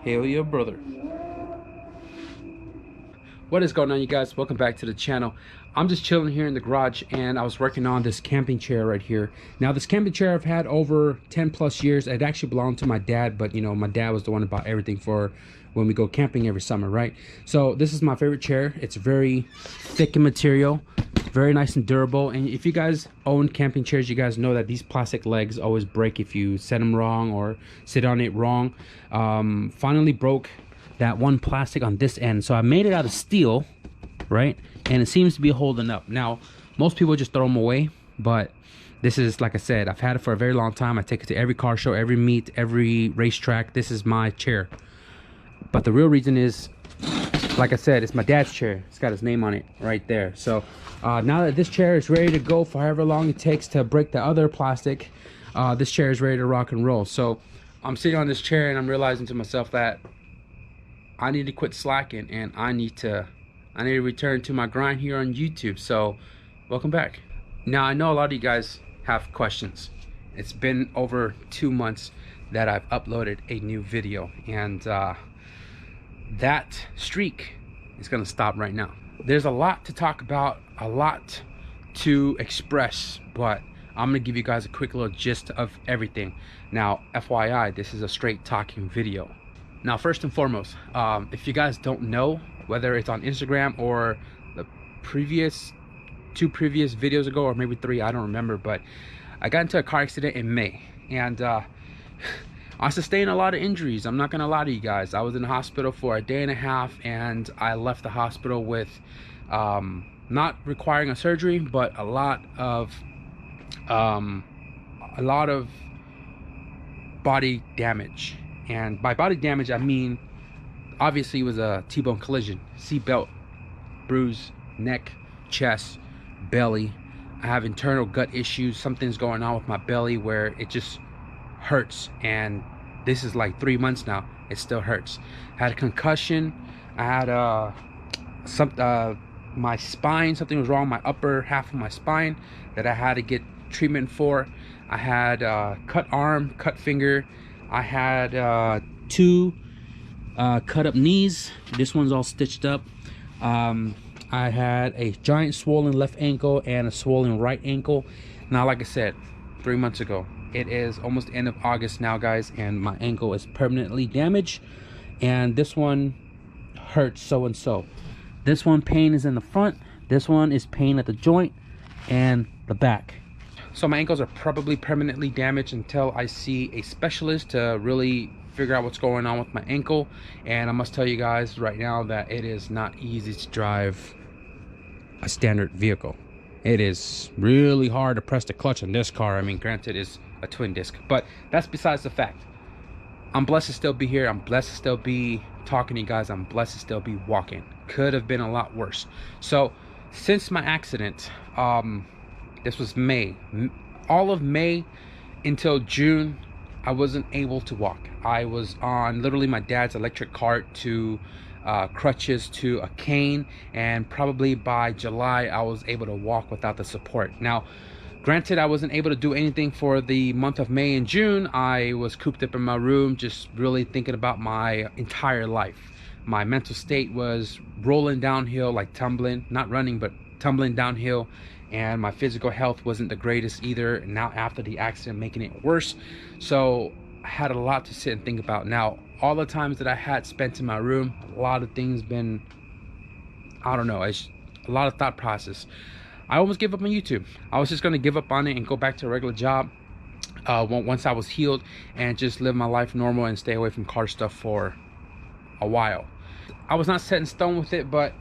Hail your brother. What is going on, you guys? Welcome back to the channel. I'm just chilling here in the garage, and I was working on this camping chair right here. Now, this camping chair I've had over 10 plus years. It actually belonged to my dad, but you know, my dad was the one that bought everything for when we go camping every summer, right? So this is my favorite chair. It's very thick in material, very nice and durable. And if you guys own camping chairs, you guys know that these plastic legs always break if you set them wrong or sit on it wrong. Finally broke that one plastic on this end, so I made it out of steel, right? And it seems to be holding up. Now, most people just throw them away, but this is, like I said, I've had it for a very long time. I take it to every car show, every meet, every racetrack. This is my chair. But the real reason is, like I said, it's my dad's chair. It's got his name on it right there. So now that this chair is ready to go for however long it takes to break the other plastic, this chair is ready to rock and roll. So I'm sitting on this chair and I'm realizing to myself that I need to quit slacking, and I need to return to my grind here on YouTube. So welcome back. Now, I know a lot of you guys have questions. It's been over 2 months that I've uploaded a new video, and that streak is gonna stop right now. There's a lot to talk about, a lot to express, but I'm gonna give you guys a quick little gist of everything. Now, FYI, this is a straight talking video. Now, first and foremost, if you guys don't know, whether it's on Instagram or the two previous videos ago, or maybe 3, I don't remember, but I got into a car accident in May, and I sustained a lot of injuries. I'm not gonna lie to you guys. I was in the hospital for a day and a half, and I left the hospital with not requiring a surgery, but a lot of body damage. And by body damage, I mean, obviously it was a T-bone collision, seatbelt, bruise, neck, chest, belly. I have internal gut issues. Something's going on with my belly where it just hurts, and this is like 3 months now. It still hurts. I had a concussion. I had my spine, something was wrong, my upper half of my spine that I had to get treatment for. I had cut arm, cut finger. I had 2 cut up knees. This one's all stitched up. I had a giant swollen left ankle and a swollen right ankle. Now, like I said, 3 months ago. It is almost the end of August now, guys, and my ankle is permanently damaged, and this one hurts so and so. This one pain is in the front, this one is pain at the joint and the back. So my ankles are probably permanently damaged until I see a specialist to really figure out what's going on with my ankle. And I must tell you guys right now that it is not easy to drive a standard vehicle. It is really hard to press the clutch on this car. I mean, granted, it's a twin disc, but that's besides the fact. I'm blessed to still be here. I'm blessed to still be talking to you guys. I'm blessed to still be walking. Could have been a lot worse. So since my accident, this was May, all of May until June, I wasn't able to walk. I was on literally my dad's electric cart to crutches to a cane, and probably by July I was able to walk without the support. Now, granted, I wasn't able to do anything for the month of May and June. I was cooped up in my room, just really thinking about my entire life. My mental state was rolling downhill, like tumbling, not running, but tumbling downhill. And my physical health wasn't the greatest either. Now, after the accident, making it worse. So I had a lot to sit and think about. Now, all the times that I had spent in my room, a lot of things been, I don't know, it's a lot of thought process. I almost gave up on YouTube. I was just gonna give up on it and go back to a regular job once I was healed, and just live my life normal and stay away from car stuff for a while. I was not set in stone with it, but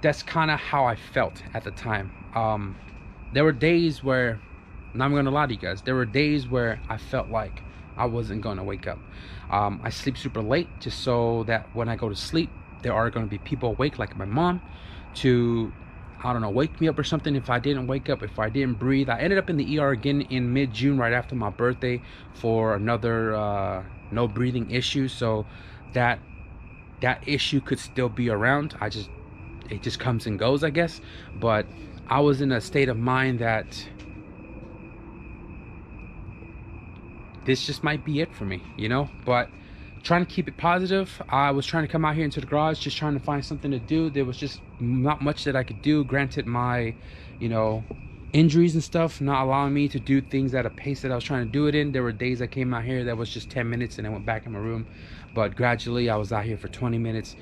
that's kind of how I felt at the time. There were days where, and I'm gonna lie to you guys, there were days where I felt like I wasn't gonna wake up. I sleep super late just so that when I go to sleep, there are gonna be people awake, like my mom, to, I don't know, wake me up or something if I didn't wake up, if I didn't breathe. I ended up in the ER again in mid-June, right after my birthday, for another no breathing issue. So that issue could still be around. It just comes and goes, I guess. But I was in a state of mind that this just might be it for me, you know. But trying to keep it positive. I was trying to come out here into the garage, just trying to find something to do. There was just not much that I could do. Granted, my, you know, injuries and stuff not allowing me to do things at a pace that I was trying to do it in. There were days I came out here that was just 10 minutes and I went back in my room. But gradually I was out here for 20 minutes,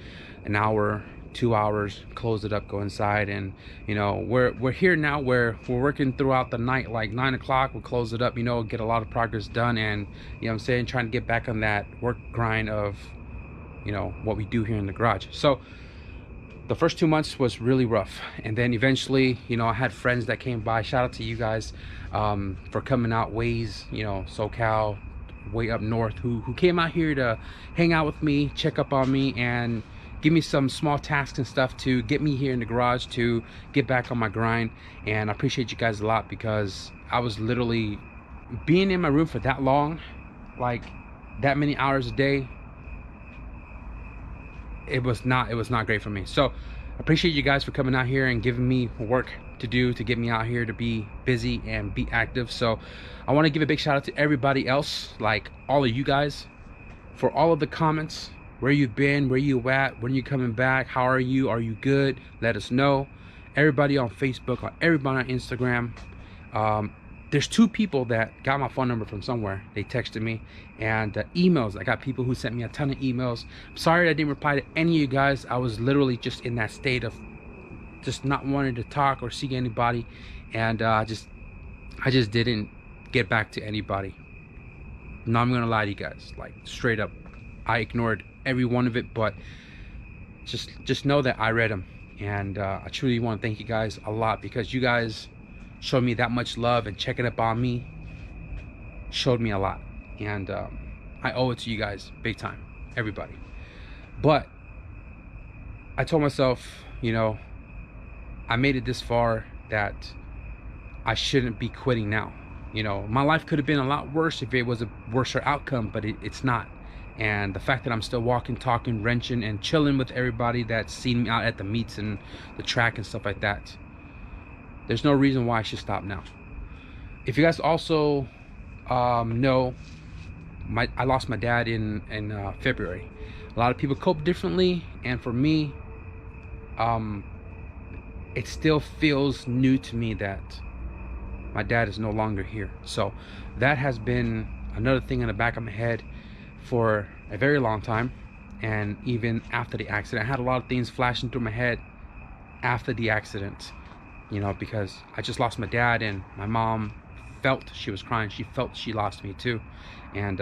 an hour, 2 hours, close it up, go inside. And you know, we're here now where we're working throughout the night, like 9 o'clock, we'll close it up, you know, get a lot of progress done. And you know what I'm saying, trying to get back on that work grind of, you know, what we do here in the garage. So the first 2 months was really rough, and then eventually, you know, I had friends that came by. Shout out to you guys for coming out ways, you know, SoCal, way up north, who came out here to hang out with me, check up on me, and give me some small tasks and stuff to get me here in the garage to get back on my grind. And I appreciate you guys a lot, because I was literally being in my room for that long, like that many hours a day. It was not great for me. So I appreciate you guys for coming out here and giving me work to do to get me out here to be busy and be active. So I want to give a big shout out to everybody else, like all of you guys, for all of the comments, where you've been, where you at, when you coming back, how are you good, let us know. Everybody on Facebook, everybody on Instagram. There's 2 people that got my phone number from somewhere. They texted me. And emails, I got people who sent me a ton of emails. I'm sorry I didn't reply to any of you guys. I was literally just in that state of just not wanting to talk or see anybody. And I just didn't get back to anybody. No, I'm gonna lie to you guys, like straight up, I ignored every one of it. But just know that I read them. And I truly want to thank you guys a lot, because you guys showed me that much love, and checking up on me showed me a lot. And I owe it to you guys big time, everybody. But I told myself, you know, I made it this far, that I shouldn't be quitting now. You know, my life could have been a lot worse if it was a worse outcome, but it's not. And the fact that I'm still walking, talking, wrenching, and chilling with everybody that's seen me out at the meets and the track and stuff like that, there's no reason why I should stop now. If you guys also know, I lost my dad in February. A lot of people cope differently, and for me, it still feels new to me that my dad is no longer here. So that has been another thing in the back of my head for a very long time. And even after the accident, I had a lot of things flashing through my head after the accident, you know, because I just lost my dad, and my mom felt she was crying. She felt she lost me too. And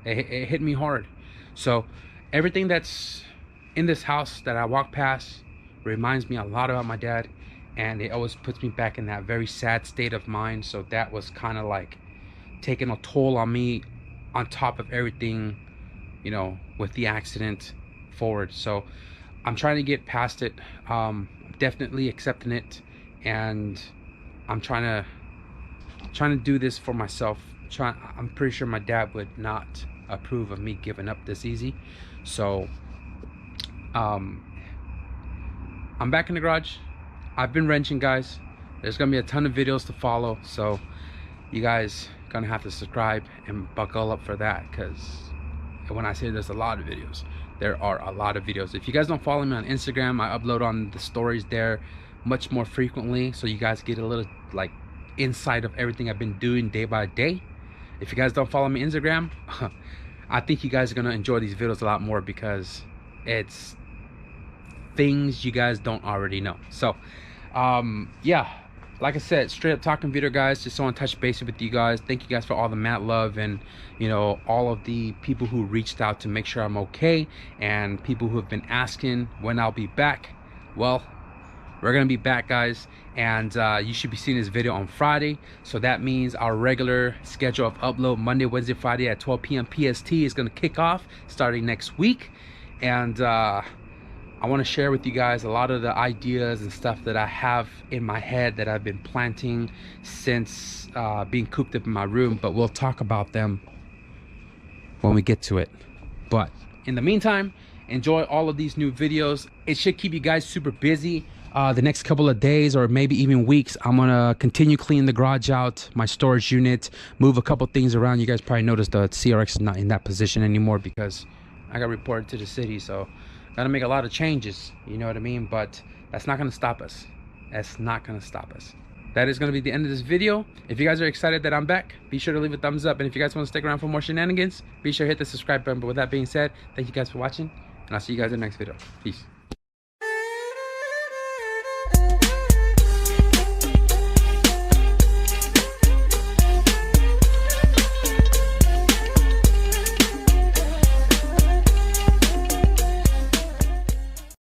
it hit me hard. So everything that's in this house that I walk past reminds me a lot about my dad, and it always puts me back in that very sad state of mind. So that was kind of like taking a toll on me, on top of everything, you know, with the accident forward. So I'm trying to get past it. Definitely accepting it, and I'm trying to do this for myself. I'm pretty sure my dad would not approve of me giving up this easy. So I'm back in the garage. I've been wrenching, guys. There's gonna be a ton of videos to follow, so you guys gonna have to subscribe and buckle up for that, because when I say there's a lot of videos, there are a lot of videos. If you guys don't follow me on Instagram, I upload on the stories there much more frequently, so you guys get a little like insight of everything I've been doing day by day. If you guys don't follow me on Instagram, I think you guys are gonna enjoy these videos a lot more, because it's things you guys don't already know. So yeah, like I said, straight up talking video, guys. Just want to touch base with you guys. Thank you guys for all the mad love, and you know, all of the people who reached out to make sure I'm okay, and people who have been asking when I'll be back. Well, we're gonna be back, guys, and you should be seeing this video on Friday. So that means our regular schedule of upload Monday, Wednesday, Friday at 12 p.m. PST is gonna kick off starting next week. And I want to share with you guys a lot of the ideas and stuff that I have in my head that I've been planting since being cooped up in my room, but we'll talk about them when we get to it. But in the meantime, enjoy all of these new videos. It should keep you guys super busy the next couple of days, or maybe even weeks. I'm gonna continue cleaning the garage out, my storage unit, move a couple things around. You guys probably noticed the CRX is not in that position anymore, because I got reported to the city, so gotta make a lot of changes, you know what I mean? But that's not gonna stop us. That's not gonna stop us. That is gonna be the end of this video. If you guys are excited that I'm back, be sure to leave a thumbs up. And if you guys want to stick around for more shenanigans, be sure to hit the subscribe button. But with that being said, thank you guys for watching, and I'll see you guys in the next video. Peace.